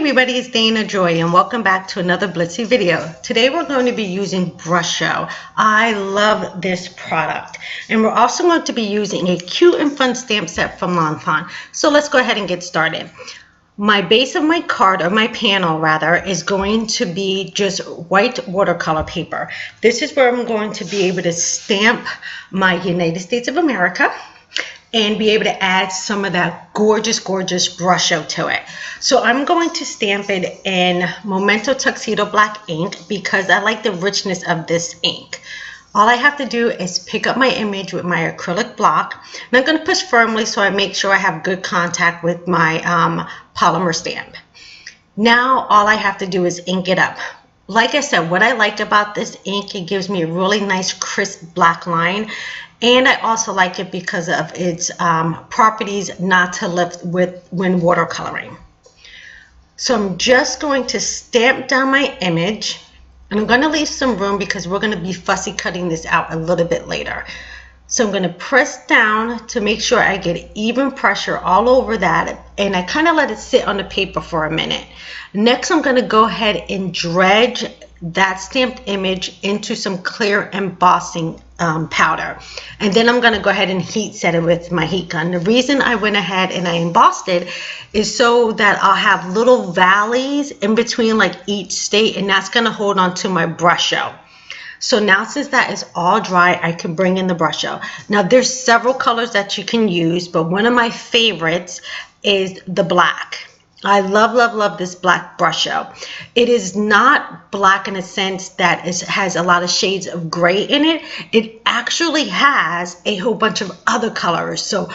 everybody, it's Dana Joy and welcome back to another Blitsy video. Today we're going to be using Brusho. I love this product. And we're also going to be using a cute and fun stamp set from Lanfan. So let's go ahead and get started. My base of my card, or my panel rather, is going to be just white watercolor paper. This is where I'm going to be able to stamp my United States of America and be able to add some of that gorgeous Brusho to it. So I'm going to stamp it in Memento Tuxedo Black ink because I like the richness of this ink. All I have to do is pick up my image with my acrylic block, and I'm going to push firmly so I make sure I have good contact with my polymer stamp. Now all I have to do is ink it up. Like I said, what I like about this ink, it gives me a really nice crisp black line. And I also like it because of its properties not to lift when watercoloring. So I'm just going to stamp down my image, and I'm going to leave some room because we're going to be fussy cutting this out a little bit later. So I'm going to press down to make sure I get even pressure all over that, and I kind of let it sit on the paper for a minute. Next, I'm going to go ahead and dredge that stamped image into some clear embossing powder, and then I'm going to go ahead and heat set it with my heat gun. The reason I went ahead and I embossed it is so that I'll have little valleys in between like each state, and that's going to hold on to my Brusho. So now since that is all dry, I can bring in the Brusho. Now there's several colors that you can use, but one of my favorites is the black. I love this black Brusho. It is not black in a sense that it has a lot of shades of gray in it. It actually has a whole bunch of other colors. So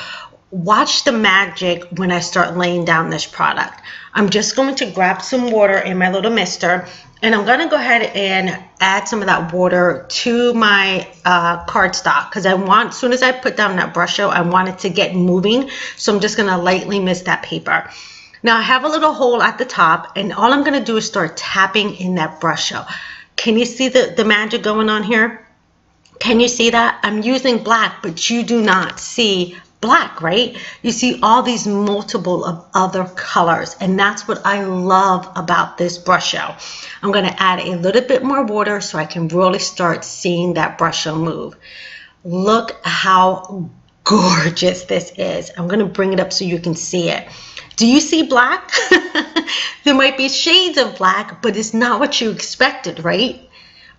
watch the magic when I start laying down this product. I'm just going to grab some water in my little mister, and I'm going to go ahead and add some of that water to my cardstock because I want, as soon as I put down that Brusho, I want it to get moving. So I'm just going to lightly mist that paper. Now I have a little hole at the top, and all I'm going to do is start tapping in that Brusho. Can you see the magic going on here? Can you see that? I'm using black, but you do not see black, right? You see all these multiple of other colors, and that's what I love about this Brusho. I'm going to add a little bit more water so I can really start seeing that Brusho move. Look how gorgeous this is. I'm going to bring it up so you can see it. Do you see black? There might be shades of black, but it's not what you expected, right?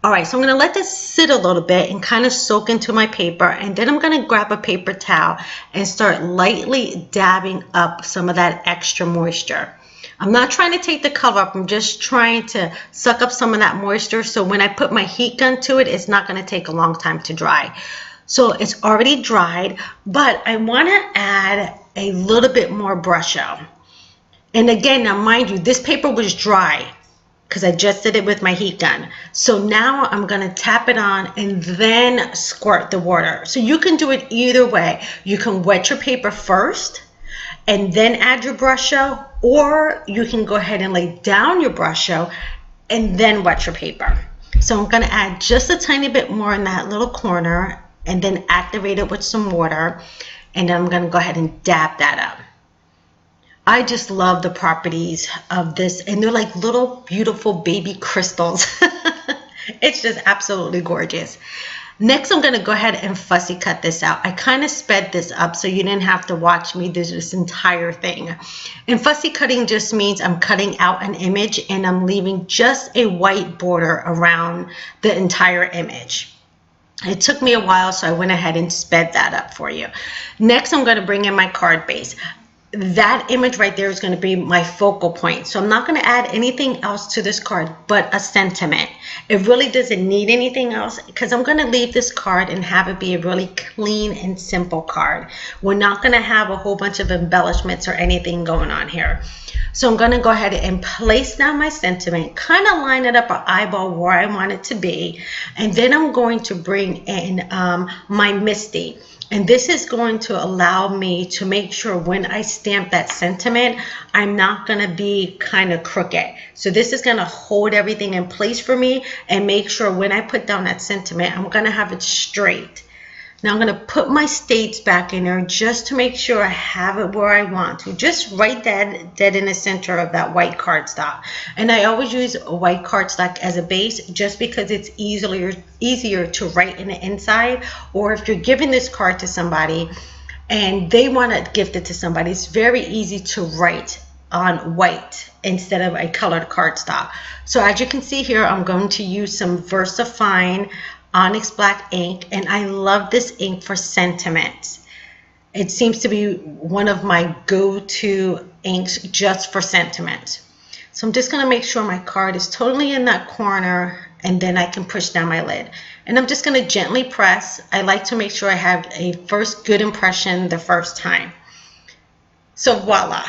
All right, so I'm going to let this sit a little bit and kind of soak into my paper, and then I'm going to grab a paper towel and start lightly dabbing up some of that extra moisture. I'm not trying to take the color up, I'm just trying to suck up some of that moisture, so when I put my heat gun to it, it's not going to take a long time to dry. So it's already dried, but I want to add a little bit more Brusho. And again, now mind you, this paper was dry because I just did it with my heat gun. So now I'm going to tap it on and then squirt the water. So you can do it either way. You can wet your paper first and then add your Brusho, or you can go ahead and lay down your Brusho and then wet your paper. So I'm going to add just a tiny bit more in that little corner and then activate it with some water, and then I'm going to go ahead and dab that up. I just love the properties of this, and they're like little beautiful baby crystals. It's just absolutely gorgeous. Next, I'm going to go ahead and fussy cut this out. I kind of sped this up so you didn't have to watch me do this entire thing. And fussy cutting just means I'm cutting out an image and I'm leaving just a white border around the entire image. It took me a while, so I went ahead and sped that up for you. Next, I'm going to bring in my card base. That image right there is going to be my focal point. So I'm not going to add anything else to this card but a sentiment. It really doesn't need anything else because I'm going to leave this card and have it be a really clean and simple card. We're not going to have a whole bunch of embellishments or anything going on here. So I'm going to go ahead and place down my sentiment, kind of line it up or eyeball where I want it to be. And then I'm going to bring in my Misty. And this is going to allow me to make sure when I stamp that sentiment, I'm not going to be kind of crooked. So this is going to hold everything in place for me and make sure when I put down that sentiment, I'm going to have it straight. Now I'm going to put my states back in there just to make sure I have it where I want to. Just right dead in the center of that white cardstock. And I always use a white cardstock as a base just because it's easier to write in the inside. Or if you're giving this card to somebody and they want to gift it to somebody, it's very easy to write on white instead of a colored cardstock. So as you can see here, I'm going to use some VersaFine Onyx Black ink, and I love this ink for sentiment. It seems to be one of my go-to inks just for sentiment. So I'm just going to make sure my card is totally in that corner, and then I can push down my lid. And I'm just going to gently press. I like to make sure I have a first good impression the first time. So voila,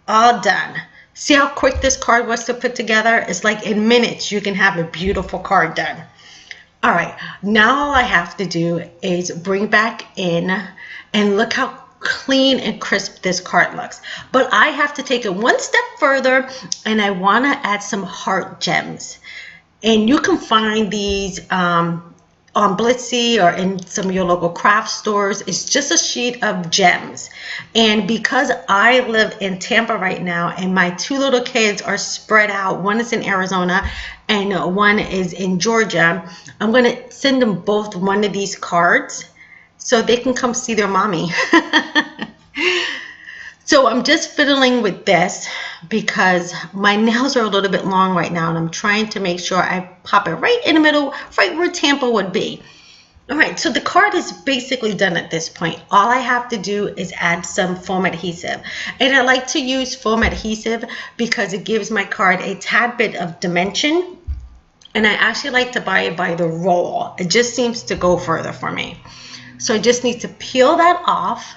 all done. See how quick this card was to put together? It's like in minutes you can have a beautiful card done. All right, now all I have to do is bring back in and look how clean and crisp this card looks. But I have to take it one step further, and I want to add some heart gems. And you can find these on Blitsy or in some of your local craft stores. It's just a sheet of gems. And because I live in Tampa right now and my two little kids are spread out, one is in Arizona and one is in Georgia, I'm going to send them both one of these cards so they can come see their mommy. So I'm just fiddling with this because my nails are a little bit long right now, and I'm trying to make sure I pop it right in the middle, right where Tampa would be. All right, so the card is basically done at this point. All I have to do is add some foam adhesive. And I like to use foam adhesive because it gives my card a tad bit of dimension. And I actually like to buy it by the roll. It just seems to go further for me. So I just need to peel that off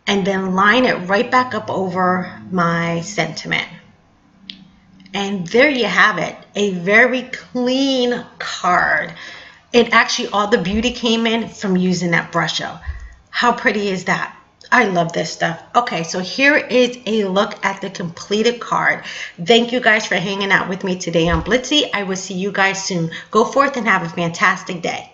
and then line it right back up over my sentiment. And there you have it, a very clean card. And actually all the beauty came in from using that Brusho. How pretty is that? I love this stuff. Okay, so here is a look at the completed card. Thank you guys for hanging out with me today on Blitsy. I will see you guys soon. Go forth and have a fantastic day.